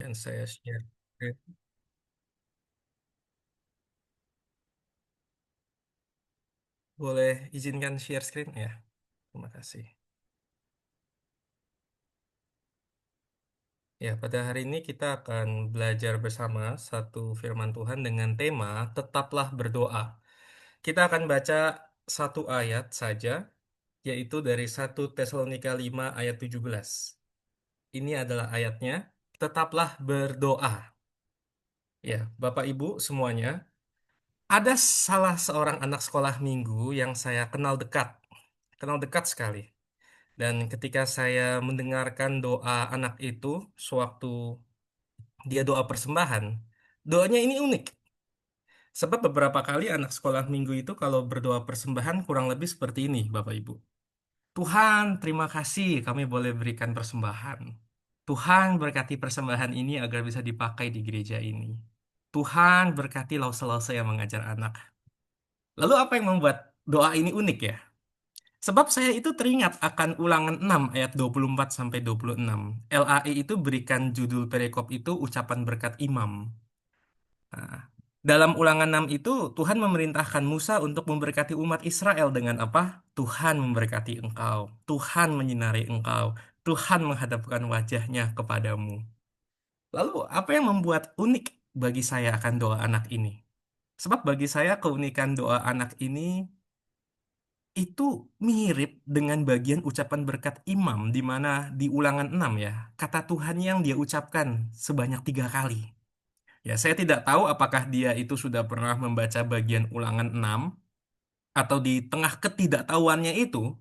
Dan saya share. Boleh izinkan share screen ya? Terima kasih. Ya, pada hari ini kita akan belajar bersama satu firman Tuhan dengan tema Tetaplah Berdoa. Kita akan baca satu ayat saja, yaitu dari 1 Tesalonika 5 ayat 17. Ini adalah ayatnya, Tetaplah berdoa. Ya, Bapak Ibu semuanya, ada salah seorang anak sekolah minggu yang saya kenal dekat sekali. Dan ketika saya mendengarkan doa anak itu, sewaktu dia doa persembahan, doanya ini unik. Sebab beberapa kali anak sekolah minggu itu kalau berdoa persembahan kurang lebih seperti ini, Bapak Ibu. Tuhan, terima kasih kami boleh berikan persembahan. Tuhan berkati persembahan ini agar bisa dipakai di gereja ini. Tuhan berkati lause-lause yang mengajar anak. Lalu apa yang membuat doa ini unik ya? Sebab saya itu teringat akan Ulangan 6 ayat 24 sampai 26. LAI itu berikan judul perikop itu ucapan berkat imam. Nah, dalam Ulangan 6 itu Tuhan memerintahkan Musa untuk memberkati umat Israel dengan apa? Tuhan memberkati engkau, Tuhan menyinari engkau, Tuhan menghadapkan wajahnya kepadamu. Lalu apa yang membuat unik bagi saya akan doa anak ini? Sebab bagi saya keunikan doa anak ini itu mirip dengan bagian ucapan berkat imam di mana di Ulangan 6 ya, kata Tuhan yang dia ucapkan sebanyak 3 kali. Ya, saya tidak tahu apakah dia itu sudah pernah membaca bagian Ulangan 6 atau di tengah ketidaktahuannya itu,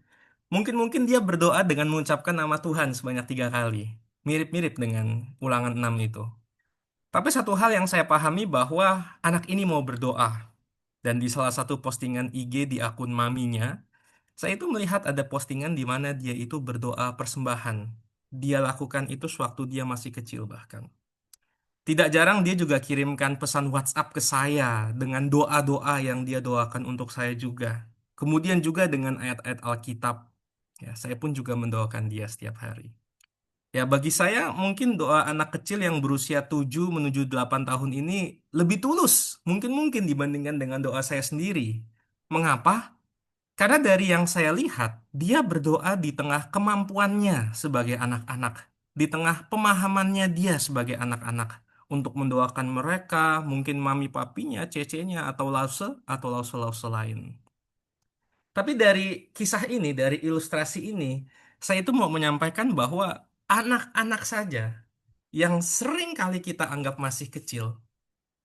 mungkin dia berdoa dengan mengucapkan nama Tuhan sebanyak 3 kali. Mirip-mirip dengan Ulangan 6 itu. Tapi satu hal yang saya pahami bahwa anak ini mau berdoa. Dan di salah satu postingan IG di akun maminya, saya itu melihat ada postingan di mana dia itu berdoa persembahan. Dia lakukan itu sewaktu dia masih kecil bahkan. Tidak jarang dia juga kirimkan pesan WhatsApp ke saya dengan doa-doa yang dia doakan untuk saya juga. Kemudian juga dengan ayat-ayat Alkitab. Ya, saya pun juga mendoakan dia setiap hari. Ya, bagi saya mungkin doa anak kecil yang berusia 7 menuju 8 tahun ini lebih tulus. Mungkin dibandingkan dengan doa saya sendiri. Mengapa? Karena dari yang saya lihat, dia berdoa di tengah kemampuannya sebagai anak-anak, di tengah pemahamannya dia sebagai anak-anak, untuk mendoakan mereka, mungkin mami papinya, cecenya, atau lause-lause lain. Tapi dari kisah ini, dari ilustrasi ini, saya itu mau menyampaikan bahwa anak-anak saja yang sering kali kita anggap masih kecil,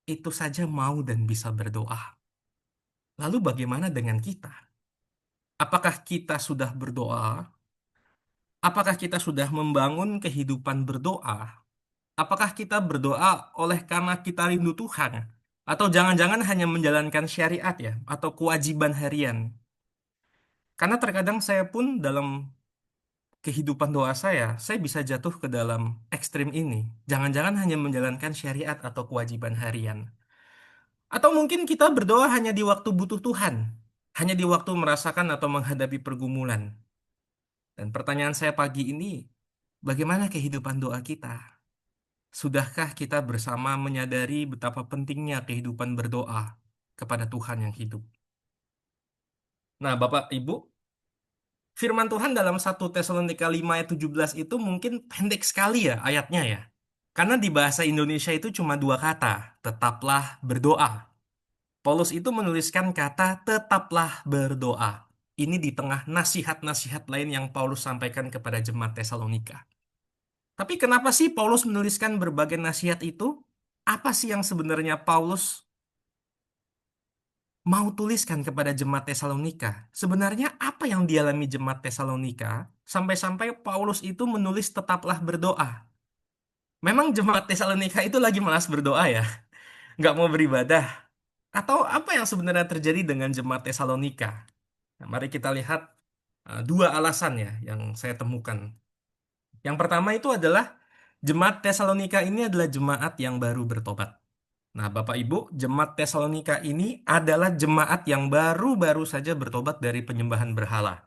itu saja mau dan bisa berdoa. Lalu bagaimana dengan kita? Apakah kita sudah berdoa? Apakah kita sudah membangun kehidupan berdoa? Apakah kita berdoa oleh karena kita rindu Tuhan? Atau jangan-jangan hanya menjalankan syariat ya? Atau kewajiban harian? Karena terkadang saya pun dalam kehidupan doa saya bisa jatuh ke dalam ekstrim ini. Jangan-jangan hanya menjalankan syariat atau kewajiban harian. Atau mungkin kita berdoa hanya di waktu butuh Tuhan. Hanya di waktu merasakan atau menghadapi pergumulan. Dan pertanyaan saya pagi ini, bagaimana kehidupan doa kita? Sudahkah kita bersama menyadari betapa pentingnya kehidupan berdoa kepada Tuhan yang hidup? Nah, Bapak Ibu, firman Tuhan dalam 1 Tesalonika 5 ayat 17 itu mungkin pendek sekali ya ayatnya ya. Karena di bahasa Indonesia itu cuma 2 kata, tetaplah berdoa. Paulus itu menuliskan kata tetaplah berdoa. Ini di tengah nasihat-nasihat lain yang Paulus sampaikan kepada jemaat Tesalonika. Tapi kenapa sih Paulus menuliskan berbagai nasihat itu? Apa sih yang sebenarnya Paulus mau tuliskan kepada jemaat Tesalonika? Sebenarnya apa yang dialami jemaat Tesalonika sampai-sampai Paulus itu menulis tetaplah berdoa? Memang jemaat Tesalonika itu lagi malas berdoa ya? Nggak mau beribadah? Atau apa yang sebenarnya terjadi dengan jemaat Tesalonika? Nah, mari kita lihat 2 alasan ya yang saya temukan. Yang pertama itu adalah jemaat Tesalonika ini adalah jemaat yang baru bertobat. Nah, Bapak Ibu, jemaat Tesalonika ini adalah jemaat yang baru-baru saja bertobat dari penyembahan berhala.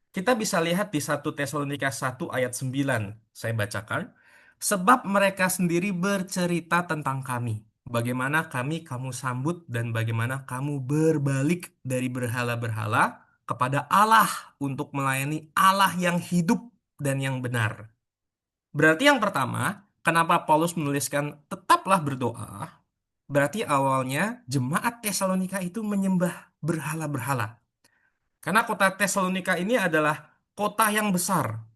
Kita bisa lihat di 1 Tesalonika 1 ayat 9. Saya bacakan. Sebab mereka sendiri bercerita tentang kami. Bagaimana kami kamu sambut dan bagaimana kamu berbalik dari berhala-berhala kepada Allah untuk melayani Allah yang hidup dan yang benar. Berarti yang pertama, kenapa Paulus menuliskan tetaplah berdoa? Berarti awalnya jemaat Tesalonika itu menyembah berhala-berhala. Karena kota Tesalonika ini adalah kota yang besar,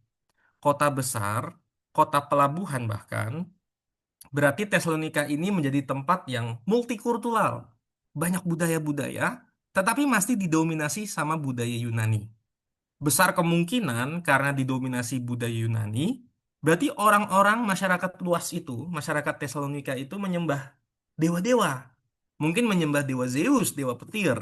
kota pelabuhan bahkan. Berarti Tesalonika ini menjadi tempat yang multikultural, banyak budaya-budaya, tetapi masih didominasi sama budaya Yunani. Besar kemungkinan karena didominasi budaya Yunani, berarti orang-orang masyarakat luas itu, masyarakat Tesalonika itu menyembah dewa-dewa. Mungkin menyembah dewa Zeus, dewa petir.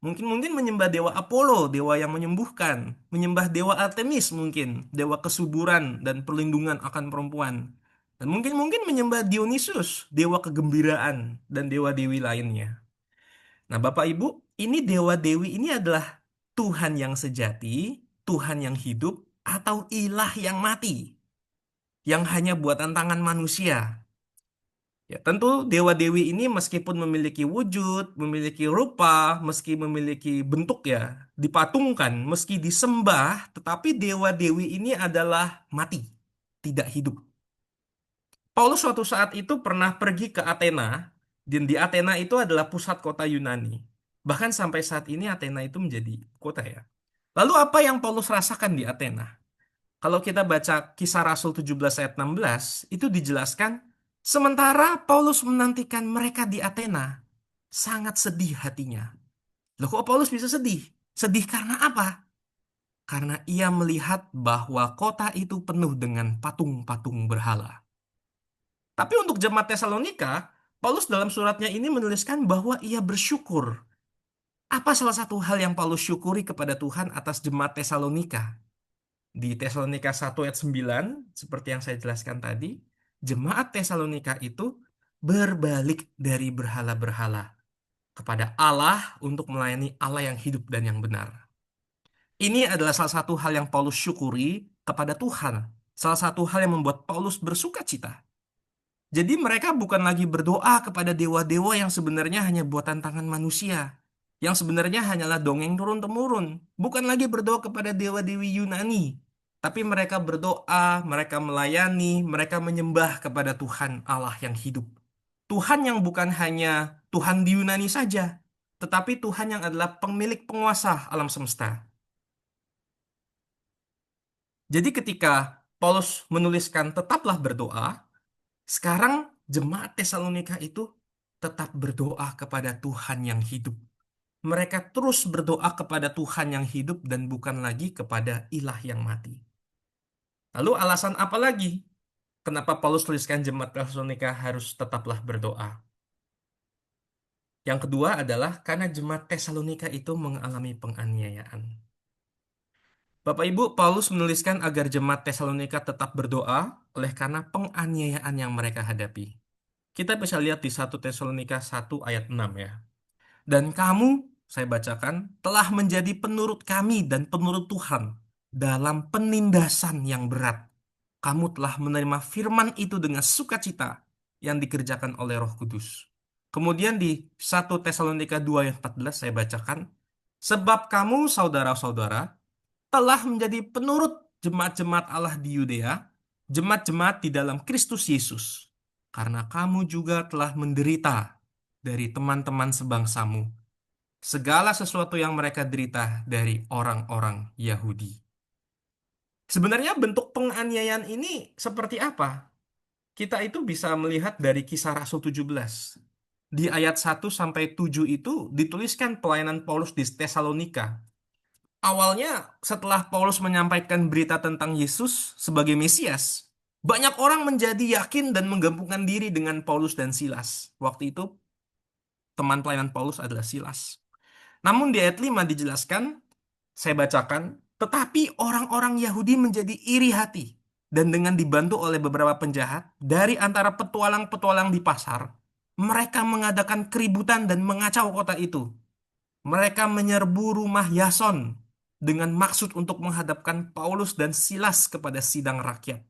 Mungkin mungkin menyembah dewa Apollo, dewa yang menyembuhkan. Menyembah dewa Artemis mungkin, dewa kesuburan dan perlindungan akan perempuan. Dan mungkin mungkin menyembah Dionysus, dewa kegembiraan dan dewa-dewi lainnya. Nah, Bapak Ibu, ini dewa-dewi ini adalah Tuhan yang sejati, Tuhan yang hidup, atau ilah yang mati, yang hanya buatan tangan manusia. Ya, tentu dewa-dewi ini meskipun memiliki wujud, memiliki rupa, meski memiliki bentuk ya, dipatungkan, meski disembah, tetapi dewa-dewi ini adalah mati, tidak hidup. Paulus suatu saat itu pernah pergi ke Athena, dan di Athena itu adalah pusat kota Yunani. Bahkan sampai saat ini Athena itu menjadi kota ya. Lalu apa yang Paulus rasakan di Athena? Kalau kita baca Kisah Rasul 17 ayat 16, itu dijelaskan, sementara Paulus menantikan mereka di Athena, sangat sedih hatinya. Loh kok Paulus bisa sedih? Sedih karena apa? Karena ia melihat bahwa kota itu penuh dengan patung-patung berhala. Tapi untuk jemaat Tesalonika, Paulus dalam suratnya ini menuliskan bahwa ia bersyukur. Apa salah satu hal yang Paulus syukuri kepada Tuhan atas jemaat Tesalonika? Di Tesalonika 1 ayat 9, seperti yang saya jelaskan tadi, jemaat Tesalonika itu berbalik dari berhala-berhala kepada Allah untuk melayani Allah yang hidup dan yang benar. Ini adalah salah satu hal yang Paulus syukuri kepada Tuhan. Salah satu hal yang membuat Paulus bersuka cita. Jadi mereka bukan lagi berdoa kepada dewa-dewa yang sebenarnya hanya buatan tangan manusia. Yang sebenarnya hanyalah dongeng turun-temurun. Bukan lagi berdoa kepada dewa-dewi Yunani. Tapi mereka berdoa, mereka melayani, mereka menyembah kepada Tuhan Allah yang hidup. Tuhan yang bukan hanya Tuhan di Yunani saja, tetapi Tuhan yang adalah pemilik penguasa alam semesta. Jadi ketika Paulus menuliskan tetaplah berdoa, sekarang jemaat Tesalonika itu tetap berdoa kepada Tuhan yang hidup. Mereka terus berdoa kepada Tuhan yang hidup dan bukan lagi kepada ilah yang mati. Lalu alasan apa lagi? Kenapa Paulus tuliskan jemaat Tesalonika harus tetaplah berdoa? Yang kedua adalah karena jemaat Tesalonika itu mengalami penganiayaan. Bapak Ibu, Paulus menuliskan agar jemaat Tesalonika tetap berdoa oleh karena penganiayaan yang mereka hadapi. Kita bisa lihat di 1 Tesalonika 1 ayat 6 ya. Dan kamu, saya bacakan, telah menjadi penurut kami dan penurut Tuhan dalam penindasan yang berat. Kamu telah menerima firman itu dengan sukacita yang dikerjakan oleh Roh Kudus. Kemudian di 1 Tesalonika 2 ayat 14 saya bacakan, sebab kamu saudara-saudara telah menjadi penurut jemaat-jemaat Allah di Yudea, jemaat-jemaat di dalam Kristus Yesus. Karena kamu juga telah menderita dari teman-teman sebangsamu, segala sesuatu yang mereka derita dari orang-orang Yahudi. Sebenarnya bentuk penganiayaan ini seperti apa? Kita itu bisa melihat dari Kisah Rasul 17. Di ayat 1 sampai 7 itu dituliskan pelayanan Paulus di Tesalonika. Awalnya setelah Paulus menyampaikan berita tentang Yesus sebagai Mesias, banyak orang menjadi yakin dan menggabungkan diri dengan Paulus dan Silas. Waktu itu teman pelayanan Paulus adalah Silas. Namun di ayat 5 dijelaskan, saya bacakan, tetapi orang-orang Yahudi menjadi iri hati dan dengan dibantu oleh beberapa penjahat dari antara petualang-petualang di pasar, mereka mengadakan keributan dan mengacau kota itu. Mereka menyerbu rumah Yason dengan maksud untuk menghadapkan Paulus dan Silas kepada sidang rakyat.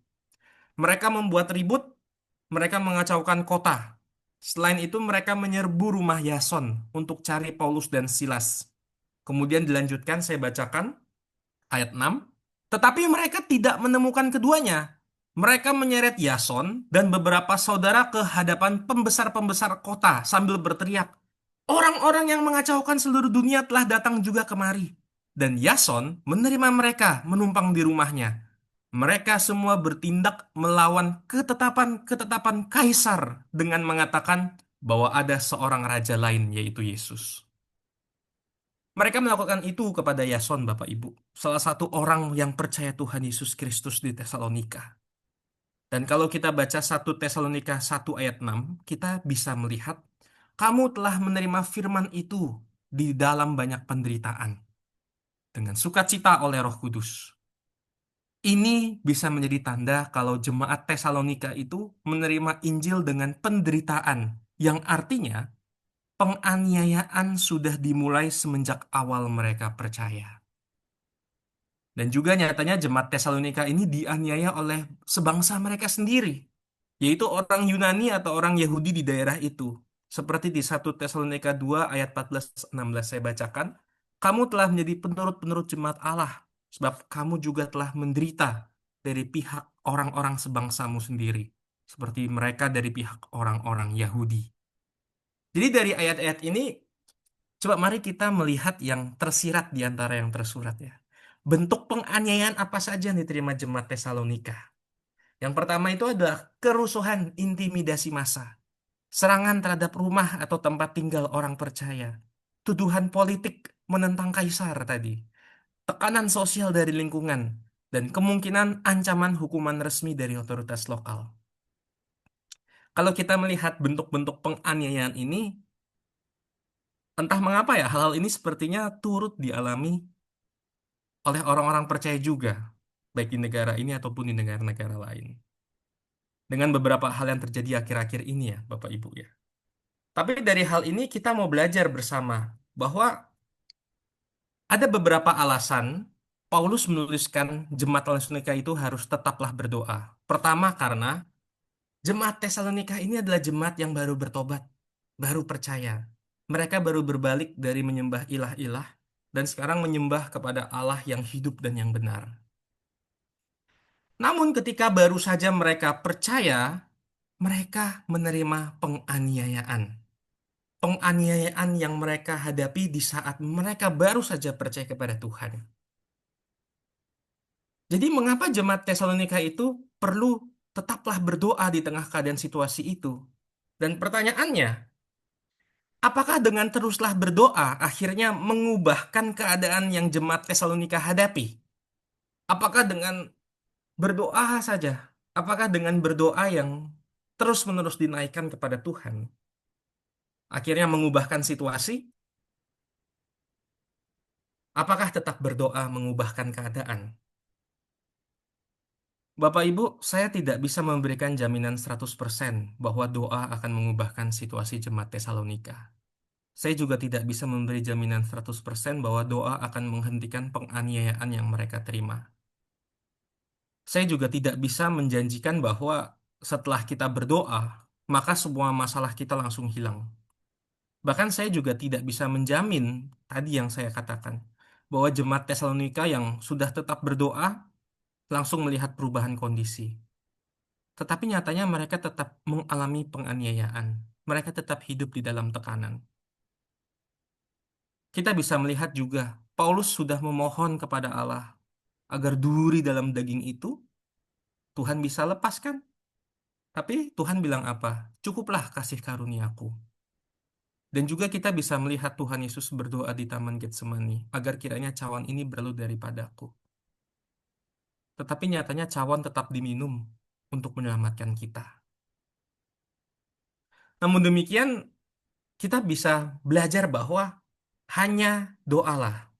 Mereka membuat ribut, mereka mengacaukan kota. Selain itu, mereka menyerbu rumah Yason untuk cari Paulus dan Silas. Kemudian dilanjutkan, saya bacakan ayat 6. Tetapi mereka tidak menemukan keduanya. Mereka menyeret Yason dan beberapa saudara ke hadapan pembesar-pembesar kota sambil berteriak, "Orang-orang yang mengacaukan seluruh dunia telah datang juga kemari." Dan Yason menerima mereka menumpang di rumahnya. Mereka semua bertindak melawan ketetapan-ketetapan kaisar dengan mengatakan bahwa ada seorang raja lain, yaitu Yesus. Mereka melakukan itu kepada Yason, Bapak Ibu, salah satu orang yang percaya Tuhan Yesus Kristus di Tesalonika. Dan kalau kita baca 1 Tesalonika 1 ayat 6, kita bisa melihat, kamu telah menerima firman itu di dalam banyak penderitaan, dengan sukacita oleh Roh Kudus. Ini bisa menjadi tanda kalau jemaat Tesalonika itu menerima Injil dengan penderitaan, yang artinya penganiayaan sudah dimulai semenjak awal mereka percaya. Dan juga nyatanya jemaat Tesalonika ini dianiaya oleh sebangsa mereka sendiri, yaitu orang Yunani atau orang Yahudi di daerah itu. Seperti di 1 Tesalonika 2 ayat 14-16 saya bacakan, kamu telah menjadi penurut-penurut jemaat Allah, sebab kamu juga telah menderita dari pihak orang-orang sebangsamu sendiri, seperti mereka dari pihak orang-orang Yahudi. Jadi dari ayat-ayat ini, coba mari kita melihat yang tersirat di antara yang tersurat ya. Bentuk penganiayaan apa saja yang diterima jemaat Tesalonika? Yang pertama itu adalah kerusuhan, intimidasi massa, serangan terhadap rumah atau tempat tinggal orang percaya, tuduhan politik menentang kaisar tadi, tekanan sosial dari lingkungan, dan kemungkinan ancaman hukuman resmi dari otoritas lokal. Kalau kita melihat bentuk-bentuk penganiayaan ini, entah mengapa ya, hal-hal ini sepertinya turut dialami oleh orang-orang percaya juga, baik di negara ini ataupun di negara-negara lain. Dengan beberapa hal yang terjadi akhir-akhir ini ya, Bapak Ibu ya. Tapi dari hal ini kita mau belajar bersama bahwa ada beberapa alasan Paulus menuliskan jemaat Tesalonika itu harus tetaplah berdoa. Pertama karena jemaat Tesalonika ini adalah jemaat yang baru bertobat, baru percaya. Mereka baru berbalik dari menyembah ilah-ilah dan sekarang menyembah kepada Allah yang hidup dan yang benar. Namun ketika baru saja mereka percaya, mereka menerima penganiayaan. Penganiayaan yang mereka hadapi di saat mereka baru saja percaya kepada Tuhan. Jadi mengapa jemaat Tesalonika itu perlu tetaplah berdoa di tengah keadaan situasi itu? Dan pertanyaannya, apakah dengan teruslah berdoa akhirnya mengubahkan keadaan yang jemaat Tesalonika hadapi? Apakah dengan berdoa saja? Apakah dengan berdoa yang terus-menerus dinaikkan kepada Tuhan akhirnya mengubahkan situasi? Apakah tetap berdoa mengubahkan keadaan? Bapak Ibu, saya tidak bisa memberikan jaminan 100% bahwa doa akan mengubahkan situasi jemaat Tesalonika. Saya juga tidak bisa memberi jaminan 100% bahwa doa akan menghentikan penganiayaan yang mereka terima. Saya juga tidak bisa menjanjikan bahwa setelah kita berdoa, maka semua masalah kita langsung hilang. Bahkan saya juga tidak bisa menjamin tadi yang saya katakan, bahwa jemaat Tesalonika yang sudah tetap berdoa langsung melihat perubahan kondisi. Tetapi nyatanya mereka tetap mengalami penganiayaan. Mereka tetap hidup di dalam tekanan. Kita bisa melihat juga, Paulus sudah memohon kepada Allah agar duri dalam daging itu Tuhan bisa lepaskan. Tapi Tuhan bilang apa? Cukuplah kasih karuniaku. Dan juga kita bisa melihat Tuhan Yesus berdoa di Taman Getsemani agar kiranya cawan ini berlalu daripadaku. Tetapi nyatanya cawan tetap diminum untuk menyelamatkan kita. Namun demikian, kita bisa belajar bahwa hanya doalah.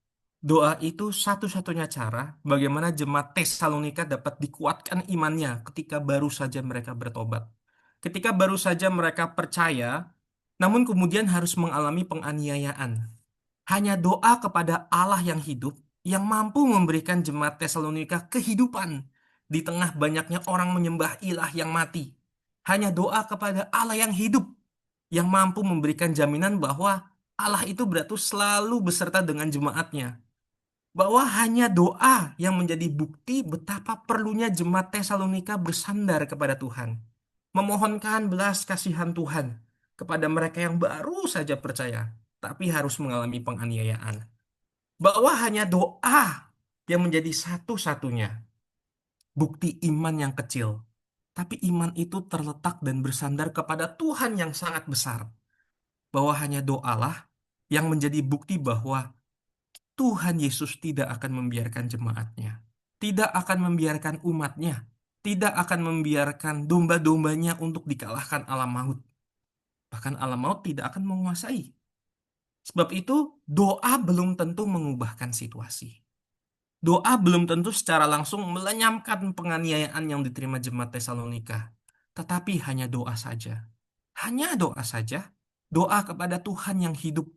Doa itu satu-satunya cara bagaimana jemaat Tesalonika dapat dikuatkan imannya ketika baru saja mereka bertobat. Ketika baru saja mereka percaya, namun kemudian harus mengalami penganiayaan. Hanya doa kepada Allah yang hidup yang mampu memberikan jemaat Tesalonika kehidupan di tengah banyaknya orang menyembah ilah yang mati. Hanya doa kepada Allah yang hidup yang mampu memberikan jaminan bahwa Allah itu berarti selalu beserta dengan jemaatnya. Bahwa hanya doa yang menjadi bukti betapa perlunya jemaat Tesalonika bersandar kepada Tuhan. Memohonkan belas kasihan Tuhan kepada mereka yang baru saja percaya, tapi harus mengalami penganiayaan. Bahwa hanya doa yang menjadi satu-satunya bukti iman yang kecil. Tapi iman itu terletak dan bersandar kepada Tuhan yang sangat besar. Bahwa hanya doalah yang menjadi bukti bahwa Tuhan Yesus tidak akan membiarkan jemaatnya. Tidak akan membiarkan umatnya. Tidak akan membiarkan domba-dombanya untuk dikalahkan alam maut. Bahkan alam maut tidak akan menguasai. Sebab itu, doa belum tentu mengubahkan situasi. Doa belum tentu secara langsung melenyapkan penganiayaan yang diterima jemaat Tesalonika. Tetapi hanya doa saja. Hanya doa saja. Doa kepada Tuhan yang hidup.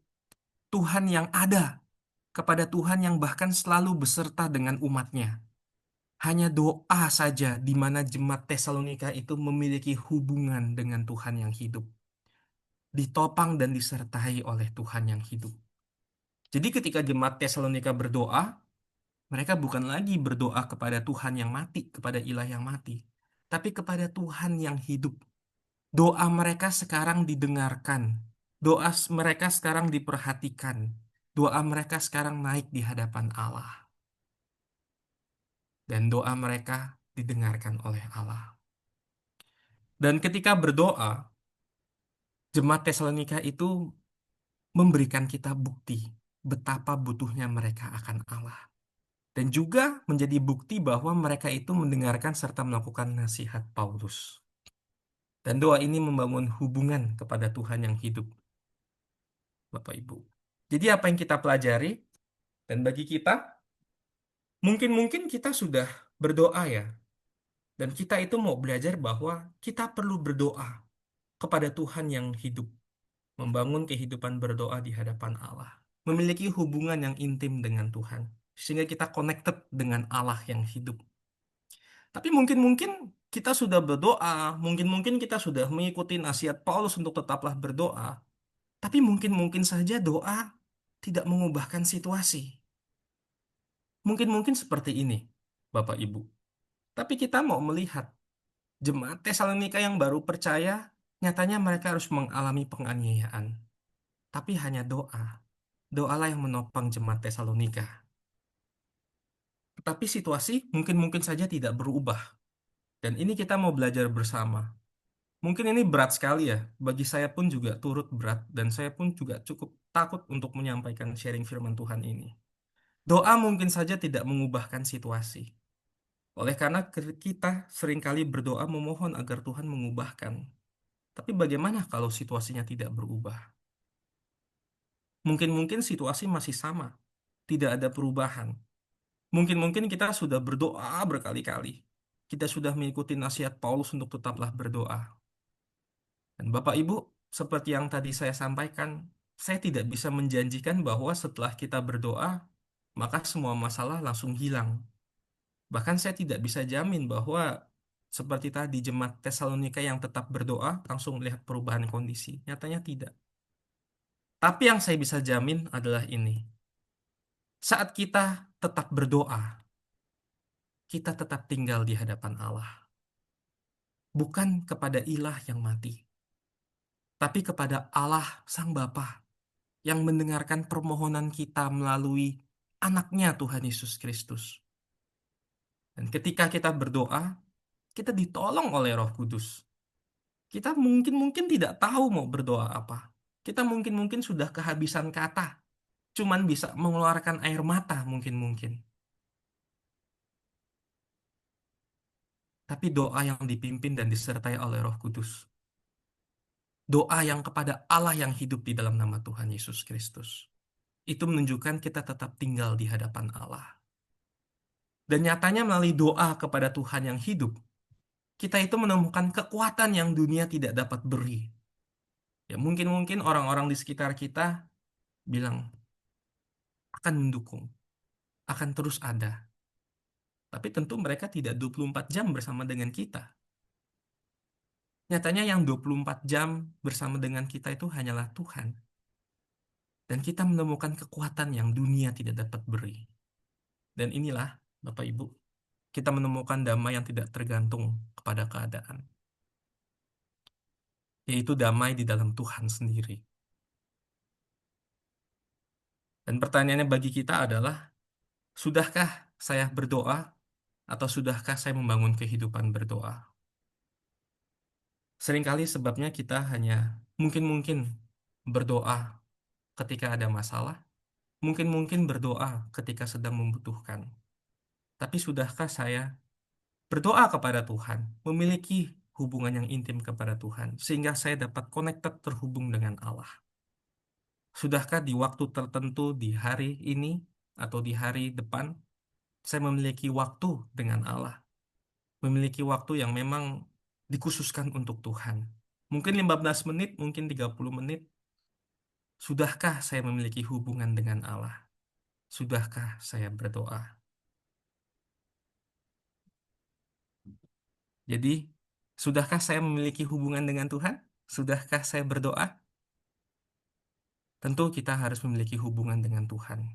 Tuhan yang ada. Kepada Tuhan yang bahkan selalu beserta dengan umatnya. Hanya doa saja di mana jemaat Tesalonika itu memiliki hubungan dengan Tuhan yang hidup. Ditopang dan disertai oleh Tuhan yang hidup. Jadi ketika jemaat Tesalonika berdoa, mereka bukan lagi berdoa kepada Tuhan yang mati, kepada ilah yang mati, tapi kepada Tuhan yang hidup. Doa mereka sekarang didengarkan. Doa mereka sekarang diperhatikan. Doa mereka sekarang naik di hadapan Allah. Dan doa mereka didengarkan oleh Allah. Dan ketika berdoa, jemaat Tesalonika itu memberikan kita bukti betapa butuhnya mereka akan Allah. Dan juga menjadi bukti bahwa mereka itu mendengarkan serta melakukan nasihat Paulus. Dan doa ini membangun hubungan kepada Tuhan yang hidup, Bapak Ibu. Jadi apa yang kita pelajari, dan bagi kita, mungkin kita sudah berdoa ya. Dan kita itu mau belajar bahwa kita perlu berdoa kepada Tuhan yang hidup. Membangun kehidupan berdoa di hadapan Allah. Memiliki hubungan yang intim dengan Tuhan. Sehingga kita connected dengan Allah yang hidup. Tapi mungkin kita sudah berdoa, mungkin kita sudah mengikuti nasihat Paulus untuk tetaplah berdoa. Tapi mungkin saja doa tidak mengubahkan situasi. Mungkin seperti ini, Bapak Ibu. Tapi kita mau melihat jemaat Tesalonika yang baru percaya, nyatanya mereka harus mengalami penganiayaan. Tapi hanya doa. Doalah yang menopang jemaat Tesalonika. Tetapi situasi mungkin saja tidak berubah. Dan ini kita mau belajar bersama. Mungkin ini berat sekali ya, bagi saya pun juga turut berat, dan saya pun juga cukup takut untuk menyampaikan sharing firman Tuhan ini. Doa mungkin saja tidak mengubahkan situasi. Oleh karena kita seringkali berdoa memohon agar Tuhan mengubahkan. Tapi bagaimana kalau situasinya tidak berubah? Mungkin situasi masih sama, tidak ada perubahan. Mungkin kita sudah berdoa berkali-kali. Kita sudah mengikuti nasihat Paulus untuk tetaplah berdoa. Dan Bapak Ibu, seperti yang tadi saya sampaikan, saya tidak bisa menjanjikan bahwa setelah kita berdoa, maka semua masalah langsung hilang. Bahkan saya tidak bisa jamin bahwa seperti tadi jemaat Tesalonika yang tetap berdoa langsung melihat perubahan kondisi. Nyatanya tidak. Tapi yang saya bisa jamin adalah ini. Saat kita tetap berdoa, kita tetap tinggal di hadapan Allah. Bukan kepada ilah yang mati, tapi kepada Allah Sang Bapa yang mendengarkan permohonan kita melalui anaknya Tuhan Yesus Kristus. Dan ketika kita berdoa, kita ditolong oleh Roh Kudus. Kita mungkin tidak tahu mau berdoa apa. Kita mungkin sudah kehabisan kata, cuman bisa mengeluarkan air mata mungkin. Tapi doa yang dipimpin dan disertai oleh Roh Kudus. Doa yang kepada Allah yang hidup di dalam nama Tuhan Yesus Kristus. Itu menunjukkan kita tetap tinggal di hadapan Allah. Dan nyatanya melalui doa kepada Tuhan yang hidup, kita itu menemukan kekuatan yang dunia tidak dapat beri. Ya mungkin orang-orang di sekitar kita bilang akan mendukung, akan terus ada. Tapi tentu mereka tidak 24 jam bersama dengan kita. Nyatanya yang 24 jam bersama dengan kita itu hanyalah Tuhan. Dan kita menemukan kekuatan yang dunia tidak dapat beri. Dan inilah, Bapak Ibu, kita menemukan damai yang tidak tergantung kepada keadaan. Yaitu damai di dalam Tuhan sendiri. Dan pertanyaannya bagi kita adalah, sudahkah saya berdoa atau sudahkah saya membangun kehidupan berdoa? Seringkali sebabnya kita hanya mungkin-mungkin berdoa ketika ada masalah, mungkin-mungkin berdoa ketika sedang membutuhkan. Tapi sudahkah saya berdoa kepada Tuhan, memiliki hubungan yang intim kepada Tuhan, sehingga saya dapat connected terhubung dengan Allah? Sudahkah di waktu tertentu di hari ini atau di hari depan, saya memiliki waktu dengan Allah, memiliki waktu yang memang dikhususkan untuk Tuhan? Mungkin 15 menit, mungkin 30 menit. Sudahkah saya memiliki hubungan dengan Allah? Sudahkah saya berdoa? Jadi, sudahkah saya memiliki hubungan dengan Tuhan? Sudahkah saya berdoa? Tentu kita harus memiliki hubungan dengan Tuhan.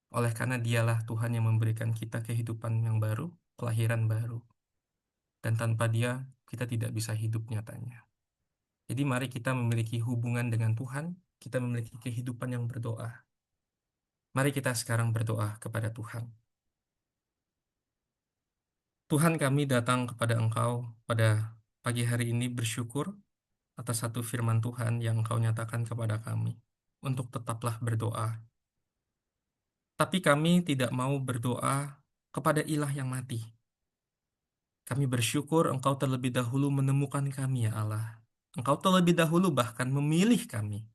Oleh karena dialah Tuhan yang memberikan kita kehidupan yang baru, kelahiran baru. Dan tanpa dia, kita tidak bisa hidup nyatanya. Jadi mari kita memiliki hubungan dengan Tuhan, kita memiliki kehidupan yang berdoa. Mari kita sekarang berdoa kepada Tuhan. Tuhan, kami datang kepada Engkau pada pagi hari ini bersyukur atas satu firman Tuhan yang Engkau nyatakan kepada kami untuk tetaplah berdoa. Tapi kami tidak mau berdoa kepada ilah yang mati. Kami bersyukur Engkau terlebih dahulu menemukan kami, ya Allah. Engkau terlebih dahulu bahkan memilih kami,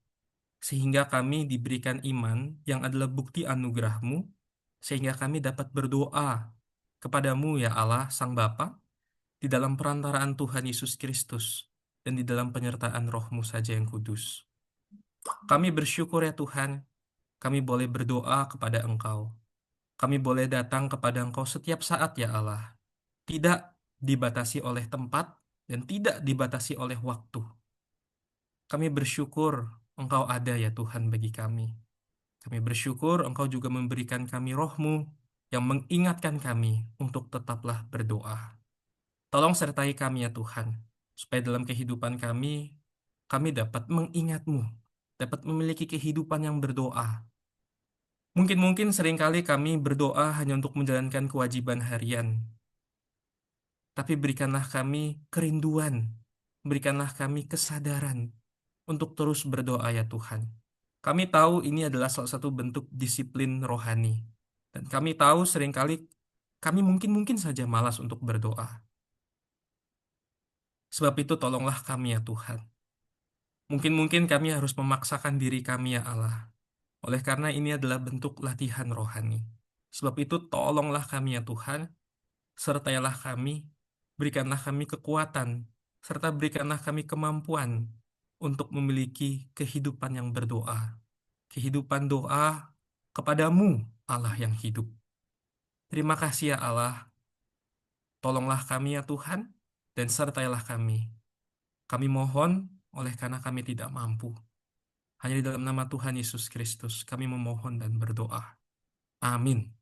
sehingga kami diberikan iman yang adalah bukti anugerah-Mu, sehingga kami dapat berdoa kepadamu, ya Allah, Sang Bapa, di dalam perantaraan Tuhan Yesus Kristus, dan di dalam penyertaan Roh-Mu saja yang kudus. Kami bersyukur, ya Tuhan, kami boleh berdoa kepada Engkau. Kami boleh datang kepada Engkau setiap saat, ya Allah. Tidak dibatasi oleh tempat dan tidak dibatasi oleh waktu. Kami bersyukur Engkau ada, ya Tuhan, bagi kami. Kami bersyukur Engkau juga memberikan kami Roh-Mu yang mengingatkan kami untuk tetaplah berdoa. Tolong sertai kami, ya Tuhan, supaya dalam kehidupan kami dapat mengingat-Mu, dapat memiliki kehidupan yang berdoa. Mungkin seringkali kami berdoa hanya untuk menjalankan kewajiban harian, tapi berikanlah kami kerinduan, berikanlah kami kesadaran untuk terus berdoa, ya Tuhan. Kami tahu ini adalah salah satu bentuk disiplin rohani. Dan kami tahu seringkali kami mungkin saja malas untuk berdoa. Sebab itu tolonglah kami, ya Tuhan. Mungkin kami harus memaksakan diri kami, ya Allah. Oleh karena ini adalah bentuk latihan rohani. Sebab itu tolonglah kami, ya Tuhan. Sertailah kami, berikanlah kami kekuatan, serta berikanlah kami kemampuan untuk memiliki kehidupan yang berdoa. Kehidupan doa kepadamu, Allah yang hidup. Terima kasih, ya Allah. Tolonglah kami, ya Tuhan, dan sertailah kami. Kami mohon oleh karena kami tidak mampu. Hanya di dalam nama Tuhan Yesus Kristus kami memohon dan berdoa. Amin.